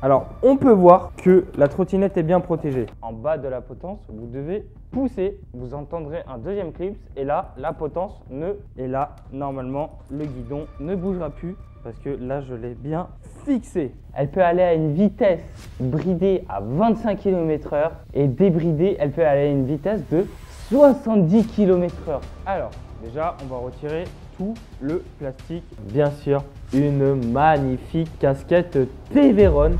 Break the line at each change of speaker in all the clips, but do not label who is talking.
Alors, on peut voir que la trottinette est bien protégée. En bas de la potence, vous devez pousser. Vous entendrez un deuxième clip et là, la potence Et là, normalement, le guidon ne bougera plus parce que là, je l'ai bien fixé. Elle peut aller à une vitesse bridée à 25 km/h et débridée, elle peut aller à une vitesse de 70 km/h. Alors, déjà, on va retirer tout le plastique. Bien sûr, une magnifique casquette Teveron.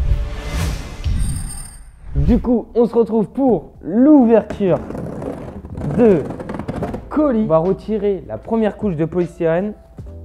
Du coup, on se retrouve pour l'ouverture de colis. On va retirer la première couche de polystyrène.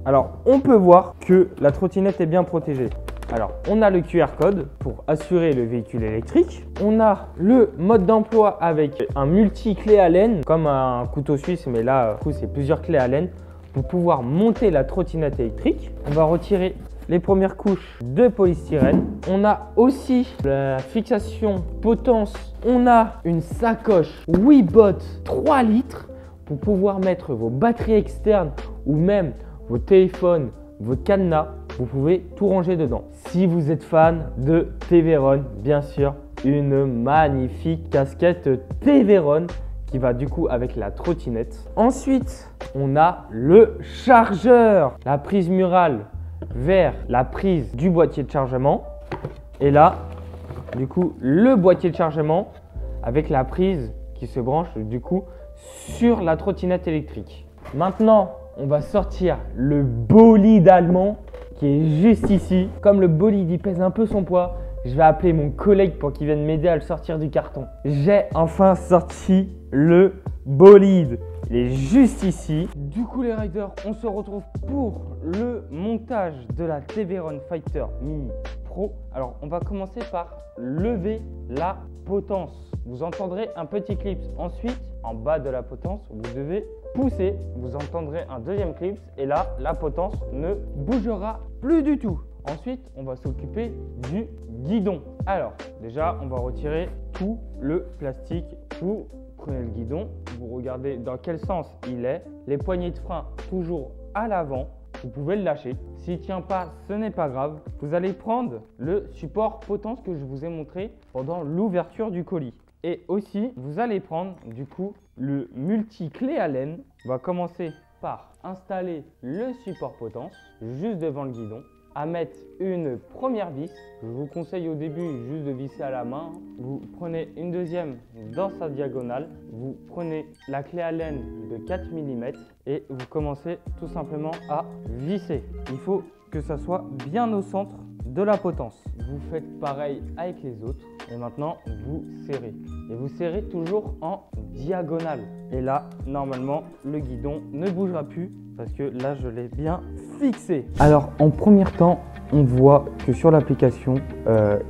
Alors, on peut voir que la trottinette est bien protégée. Alors, on a le QR code pour assurer le véhicule électrique. On a le mode d'emploi avec un multi-clé Allen, comme un couteau suisse, mais là, du coup, c'est plusieurs clés Allen pour pouvoir monter la trottinette électrique. On va retirer les premières couches de polystyrène. On a aussi la fixation potence. On a une sacoche Webot 3 litres pour pouvoir mettre vos batteries externes ou même vos téléphones, vos cadenas. Vous pouvez tout ranger dedans. Si vous êtes fan de Teveron, bien sûr, une magnifique casquette Teveron qui va du coup avec la trottinette. Ensuite, on a le chargeur, la prise murale vers la prise du boîtier de chargement. Et là, du coup, le boîtier de chargement avec la prise qui se branche du coup sur la trottinette électrique. Maintenant, on va sortir le bolide allemand qui est juste ici. Comme le bolide, il pèse un peu son poids, je vais appeler mon collègue pour qu'il vienne m'aider à le sortir du carton. J'ai enfin sorti le bolide. Il est juste ici. Du coup les riders, on se retrouve pour le montage de la Teveron Fighter Mini Pro. Alors on va commencer par lever la potence. Vous entendrez un petit clip. Ensuite, en bas de la potence, vous devez pousser. Vous entendrez un deuxième clip et là, la potence ne bougera plus du tout. Ensuite, on va s'occuper du guidon. Alors, déjà, on va retirer tout le plastique. Vous prenez le guidon, vous regardez dans quel sens il est. Les poignées de frein toujours à l'avant. Vous pouvez le lâcher. S'il ne tient pas, ce n'est pas grave. Vous allez prendre le support potence que je vous ai montré pendant l'ouverture du colis. Et aussi, vous allez prendre du coup le multi-clé Allen. On va commencer par installer le support potence juste devant le guidon. À mettre une première vis. Je vous conseille au début juste de visser à la main. Vous prenez une deuxième dans sa diagonale. Vous prenez la clé Allen de 4 mm et vous commencez tout simplement à visser. Il faut que ça soit bien au centre de la potence. Vous faites pareil avec les autres et maintenant vous serrez. Et vous serrez toujours en diagonale. Et là, normalement, le guidon ne bougera plus parce que là, je l'ai bien fixé. Alors, en premier temps, on voit que sur l'application,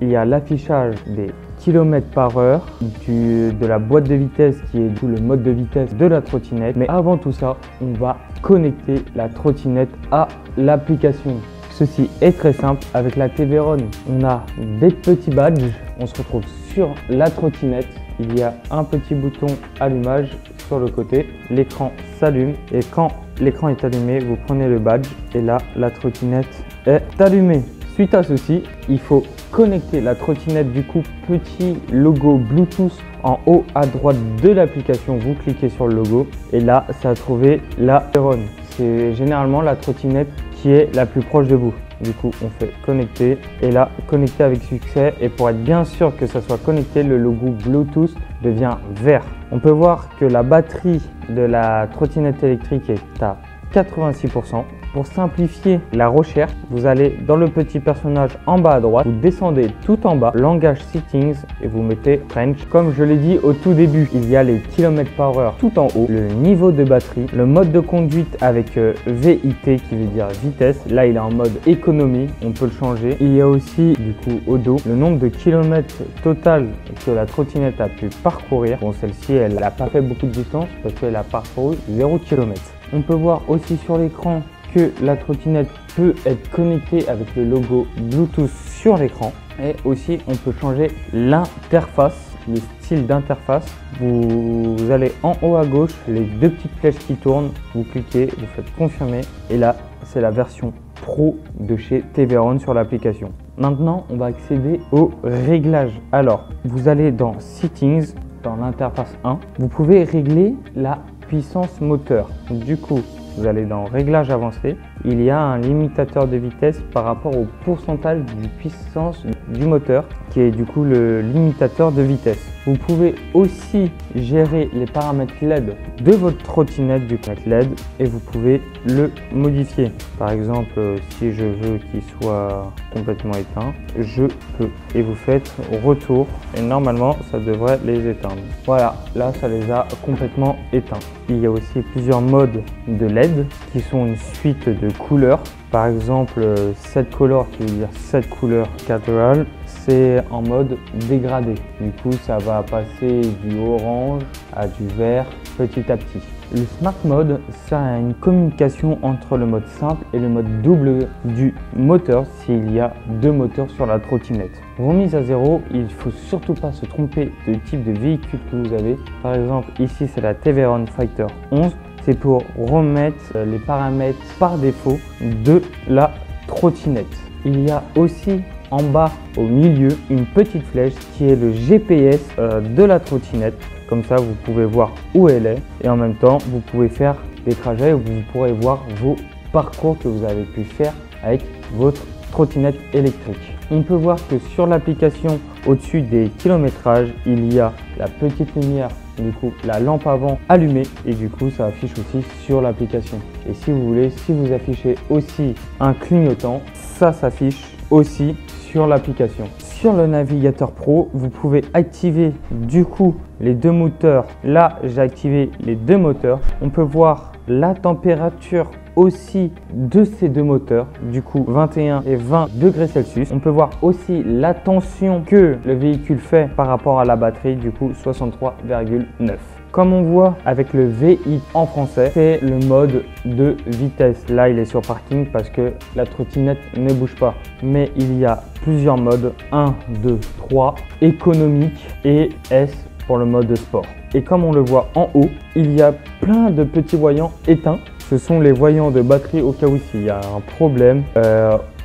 il y a l'affichage des km/h de la boîte de vitesse qui est tout le mode de vitesse de la trottinette. Mais avant tout ça, on va connecter la trottinette à l'application. Ceci est très simple. Avec la Teveron, on a des petits badges. On se retrouve sur la trottinette. Il y a un petit bouton allumage sur le côté. L'écran s'allume et quand l'écran est allumé, vous prenez le badge et là, la trottinette est allumée. Suite à ceci, il faut connecter la trottinette. Du coup, petit logo Bluetooth en haut à droite de l'application. Vous cliquez sur le logo et là, ça a trouvé la Teveron. C'est généralement la trottinette qui est la plus proche de vous. Du coup, on fait connecter et là, connecter avec succès. Et pour être bien sûr que ça soit connecté, le logo Bluetooth devient vert. On peut voir que la batterie de la trottinette électrique est à 86%. Pour simplifier la recherche, vous allez dans le petit personnage en bas à droite, vous descendez tout en bas, langage settings et vous mettez French. Comme je l'ai dit au tout début, il y a les km/h tout en haut, le niveau de batterie, le mode de conduite avec VIT qui veut dire vitesse. Là, il est en mode économie, on peut le changer. Il y a aussi du coup au dos le nombre de kilomètres total que la trottinette a pu parcourir. Bon, celle-ci, elle n'a pas fait beaucoup de distance parce qu'elle a parcouru 0 km. On peut voir aussi sur l'écran que la trottinette peut être connectée avec le logo Bluetooth sur l'écran. Et aussi, on peut changer l'interface, le style d'interface. Vous allez en haut à gauche, les deux petites flèches qui tournent. Vous cliquez, vous faites confirmer. Et là, c'est la version Pro de chez Teveron sur l'application. Maintenant, on va accéder au réglage. Alors, vous allez dans Settings, dans l'interface 1. Vous pouvez régler la puissance moteur. Du coup, vous allez dans Réglages avancés. Il y a un limitateur de vitesse par rapport au pourcentage de puissance du moteur, qui est du coup le limitateur de vitesse. Vous pouvez aussi gérer les paramètres LED de votre trottinette du pack LED et vous pouvez le modifier. Par exemple, si je veux qu'il soit complètement éteint, je peux. Et vous faites retour et normalement, ça devrait les éteindre. Voilà, là, ça les a complètement éteints. Il y a aussi plusieurs modes de LED qui sont une suite de couleurs. Par exemple, set color qui veut dire 7 couleurs Cathedral, c'est en mode dégradé. Du coup, ça va passer du orange à du vert petit à petit. Le Smart Mode, ça a une communication entre le mode simple et le mode double du moteur s'il y a deux moteurs sur la trottinette. Remise à zéro, il ne faut surtout pas se tromper de type de véhicule que vous avez. Par exemple, ici, c'est la Teveron Fighter 11. C'est pour remettre les paramètres par défaut de la trottinette. Il y a aussi en bas au milieu une petite flèche qui est le GPS de la trottinette. Comme ça, vous pouvez voir où elle est et en même temps, vous pouvez faire des trajets où vous pourrez voir vos parcours que vous avez pu faire avec votre trottinette électrique. On peut voir que sur l'application, au-dessus des kilométrages, il y a la petite lumière, du coup la lampe avant allumée et du coup ça affiche aussi sur l'application. Et si vous voulez, si vous affichez aussi un clignotant, ça s'affiche aussi sur l'application. Sur le navigateur pro, vous pouvez activer du coup les deux moteurs. Là, j'ai activé les deux moteurs. On peut voir la température aussi de ces deux moteurs, du coup 21 et 20 degrés Celsius. On peut voir aussi la tension que le véhicule fait par rapport à la batterie, du coup 63,9. Comme on voit avec le VI en français, c'est le mode de vitesse. Là, il est sur parking parce que la trottinette ne bouge pas. Mais il y a plusieurs modes, 1, 2, 3, économique et S pour le mode sport. Et comme on le voit en haut, il y a plein de petits voyants éteints. Ce sont les voyants de batterie au cas où s'il y a un problème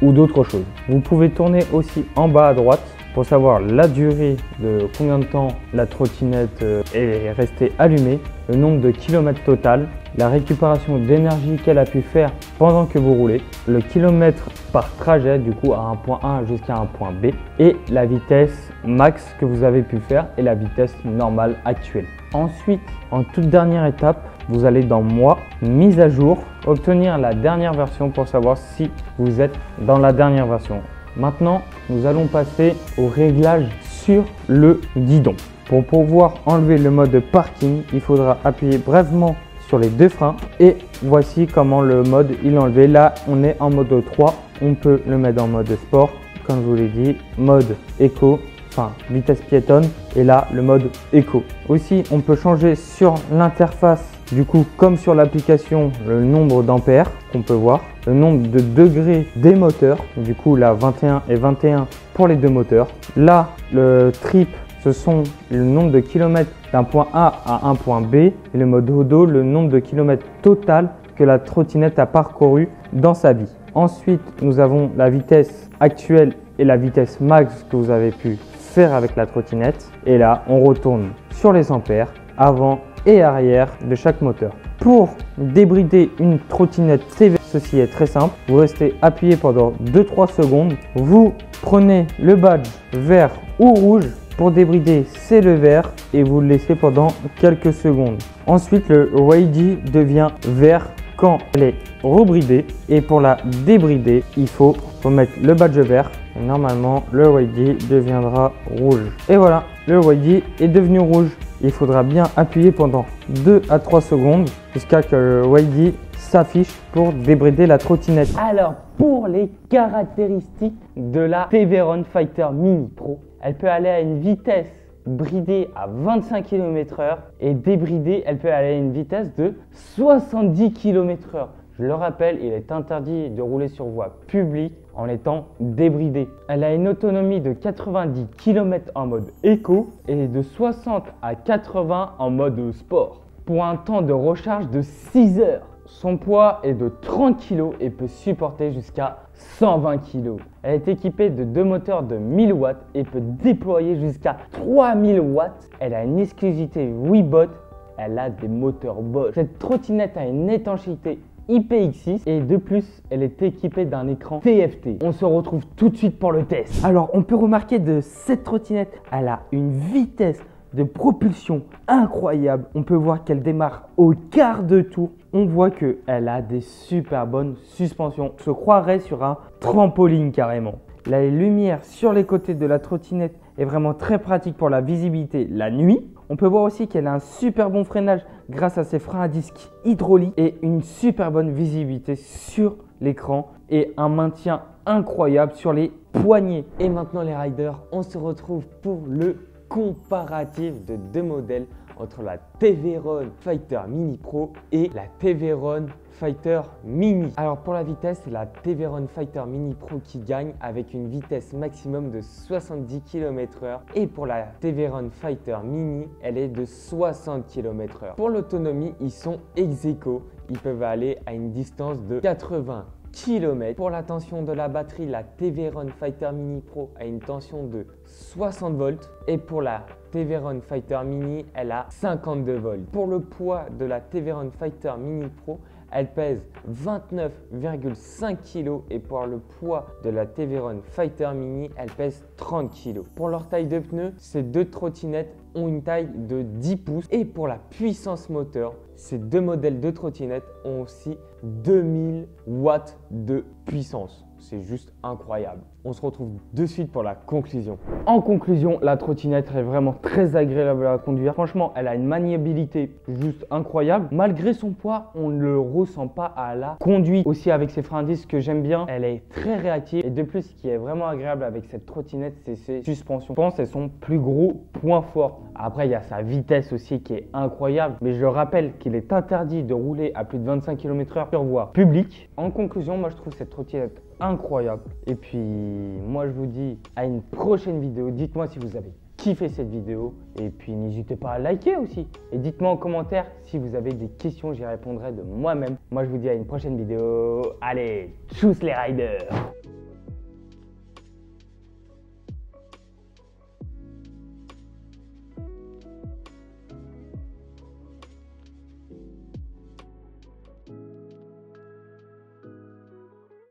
ou d'autres choses. Vous pouvez tourner aussi en bas à droite pour savoir la durée de combien de temps la trottinette est restée allumée, le nombre de kilomètres total, la récupération d'énergie qu'elle a pu faire pendant que vous roulez, le kilomètre par trajet du coup à un point A jusqu'à un point B et la vitesse max que vous avez pu faire et la vitesse normale actuelle. Ensuite, en toute dernière étape, vous allez dans Moi, mise à jour, obtenir la dernière version pour savoir si vous êtes dans la dernière version. Maintenant, nous allons passer au réglage sur le guidon. Pour pouvoir enlever le mode parking, il faudra appuyer brièvement sur les deux freins et voici comment le mode il est enlevé. Là, on est en mode 3, on peut le mettre en mode sport, comme je vous l'ai dit, mode éco, enfin vitesse piétonne et là le mode éco. Aussi, on peut changer sur l'interface, du coup comme sur l'application, le nombre d'ampères qu'on peut voir, le nombre de degrés des moteurs, du coup là 21 et 21 pour les deux moteurs. Là, le trip, ce sont le nombre de kilomètres d'un point A à un point B et le mode odo, le nombre de kilomètres total que la trottinette a parcouru dans sa vie. Ensuite, nous avons la vitesse actuelle et la vitesse max que vous avez pu faire avec la trottinette. Et là, on retourne sur les ampères avant et arrière de chaque moteur. Pour débrider une trottinette CV, ceci est très simple. Vous restez appuyé pendant 2-3 secondes. Vous prenez le badge vert ou rouge. Pour débrider, c'est le vert et vous le laissez pendant quelques secondes. Ensuite, le ready devient vert quand elle est rebridée. Et pour la débrider, il faut mettre le badge vert. Et normalement, le ready deviendra rouge. Et voilà, le ready est devenu rouge. Il faudra bien appuyer pendant 2 à 3 secondes jusqu'à ce que le ready s'affiche pour débrider la trottinette. Alors, pour les caractéristiques de la Teveron Fighter Mini Pro, elle peut aller à une vitesse bridée à 25 km/h et débridée, elle peut aller à une vitesse de 70 km/h. Je le rappelle, il est interdit de rouler sur voie publique en étant débridé. Elle a une autonomie de 90 km en mode éco et de 60 à 80 en mode sport pour un temps de recharge de 6 heures. Son poids est de 30 kg et peut supporter jusqu'à 120 kg. Elle est équipée de 2 moteurs de 1000 watts et peut déployer jusqu'à 3000 watts. Elle a une exclusivité Webot. Elle a des moteurs Bosch. Cette trottinette a une étanchéité IPX6 et de plus, elle est équipée d'un écran TFT. On se retrouve tout de suite pour le test. Alors, on peut remarquer de cette trottinette, elle a une vitesse de propulsion incroyable. On peut voir qu'elle démarre au quart de tour. On voit qu'elle a des super bonnes suspensions. On se croirait sur un trampoline carrément. La lumière sur les côtés de la trottinette est vraiment très pratique pour la visibilité la nuit. On peut voir aussi qu'elle a un super bon freinage grâce à ses freins à disque hydrauliques et une super bonne visibilité sur l'écran et un maintien incroyable sur les poignées. Et maintenant les riders, on se retrouve pour le comparatif de deux modèles entre la Teveron Fighter Mini Pro et la Teveron Fighter Mini. Alors pour la vitesse, c'est la Teveron Fighter Mini Pro qui gagne avec une vitesse maximum de 70 km/h et pour la Teveron Fighter Mini, elle est de 60 km/h. Pour l'autonomie, ils sont ex-aequo. Ils peuvent aller à une distance de 80 km. Pour la tension de la batterie, la Teveron Fighter Mini Pro a une tension de 60 volts et pour la Teveron Fighter Mini, elle a 52 volts. Pour le poids de la Teveron Fighter Mini Pro, elle pèse 29,5 kg et pour le poids de la Teveron Fighter Mini, elle pèse 30 kg. Pour leur taille de pneus, ces deux trottinettes ont une taille de 10 pouces et pour la puissance moteur, ces deux modèles de trottinettes ont aussi 2000 watts de puissance. C'est juste incroyable. On se retrouve de suite pour la conclusion. En conclusion, la trottinette est vraiment très agréable à conduire. Franchement, elle a une maniabilité juste incroyable. Malgré son poids, on ne le ressent pas à la conduite. Aussi avec ses freins à disque que j'aime bien, elle est très réactive. Et de plus, ce qui est vraiment agréable avec cette trottinette, c'est ses suspensions. Je pense que c'est son plus gros point fort. Après, il y a sa vitesse aussi qui est incroyable. Mais je rappelle qu'il est interdit de rouler à plus de 25 km/h sur voie publique. En conclusion, moi je trouve cette trottinette incroyable. Et puis moi je vous dis à une prochaine vidéo. Dites-moi si vous avez kiffé cette vidéo et puis n'hésitez pas à liker aussi. Et dites-moi en commentaire si vous avez des questions, j'y répondrai de moi-même. Moi je vous dis à une prochaine vidéo. Allez, tchuss les riders!